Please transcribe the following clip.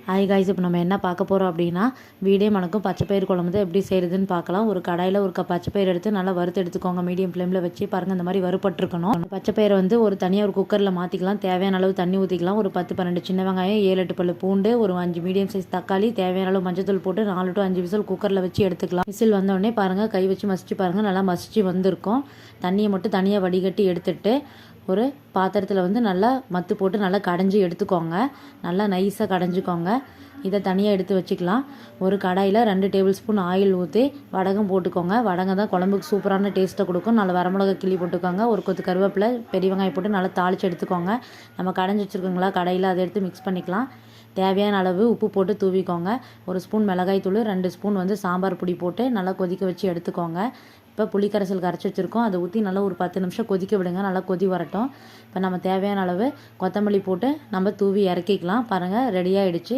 Hi guys, இப்போ நம்ம என்ன பார்க்க போகிறோம் அப்படின்னா வீடே மணக்கும் பச்சைப்பயிறு குழம்பு தான் எப்படி செய்கிறதுன்னு பார்க்கலாம். ஒரு கடாயில் ஒரு கப் பச்சைப்பயிறு எடுத்து நல்லா வறுத்து எடுத்துக்கோங்க. மீடியம் ஃப்ளேமில் வச்சு பாருங்கள், இந்த மாதிரி வறுப்பட்டுருக்கணும். பச்சைப்பயிரை வந்து ஒரு தனியாக ஒரு குக்கரில் மாற்றிக்கலாம். தேவையான அளவு தண்ணி ஊற்றிக்கலாம். ஒரு 10-12 சின்ன வெங்காயம், 7-8 பல்லு பூண்டு, ஒரு 5 மீடியம் சைஸ் தக்காளி, தேவையான அளவு மஞ்சத்தூள் போட்டு 4 to 5 விசில் குக்கரில் வச்சு எடுத்துக்கலாம். விசில் வந்தோடனே பாருங்கள், கை வச்சு மசிச்சு பாருங்கள், நல்லா மசிச்சு வந்திருக்கும். தண்ணியை மட்டும் தனியாக வடிகட்டி எடுத்துட்டு ஒரு பாத்திரத்தில் வந்து நல்லா மத்து போட்டு நல்லா கடைஞ்சி எடுத்துக்கோங்க. நல்லா நைஸாக கடைஞ்சிக்கோங்க. இதை தனியாக எடுத்து வச்சுக்கலாம். ஒரு கடாயில் 2 டேபிள் ஸ்பூன் ஆயில் ஊற்றி வடகம் போட்டுக்கோங்க. வடகம் தான் குழம்புக்கு சூப்பரான டேஸ்ட்டை கொடுக்கும். நல்லா வரமிளகா கிள்ளி போட்டுக்கோங்க. ஒரு கொத்து கருவேப்பிலை, பெரிய வெங்காயம் போட்டு நல்லா தாளித்து எடுத்துக்கோங்க. நம்ம கடைஞ்சி வச்சுருக்கோங்களா கடாயில், அதை எடுத்து மிக்ஸ் பண்ணிக்கலாம். தேவையான அளவு உப்பு போட்டு தூவிக்கோங்க. ஒரு ஸ்பூன் மிளகாய் தூள், 2 ஸ்பூன் வந்து சாம்பார் பொடி போட்டு நல்லா கொதிக்க வச்சு எடுத்துக்கோங்க. இப்போ புளிக்கரைசல் கரைச்சி வச்சுருக்கோம், அதை ஊற்றி நல்லா ஒரு 10 நிமிஷம் கொதிக்க விடுங்க. நல்லா கொதி வரட்டும். இப்போ நம்ம தேவையான அளவு கொத்தமல்லி போட்டு நம்ம தூவி இறக்கிக்கலாம். பாருங்கள், ரெடி ஆகிடுச்சு.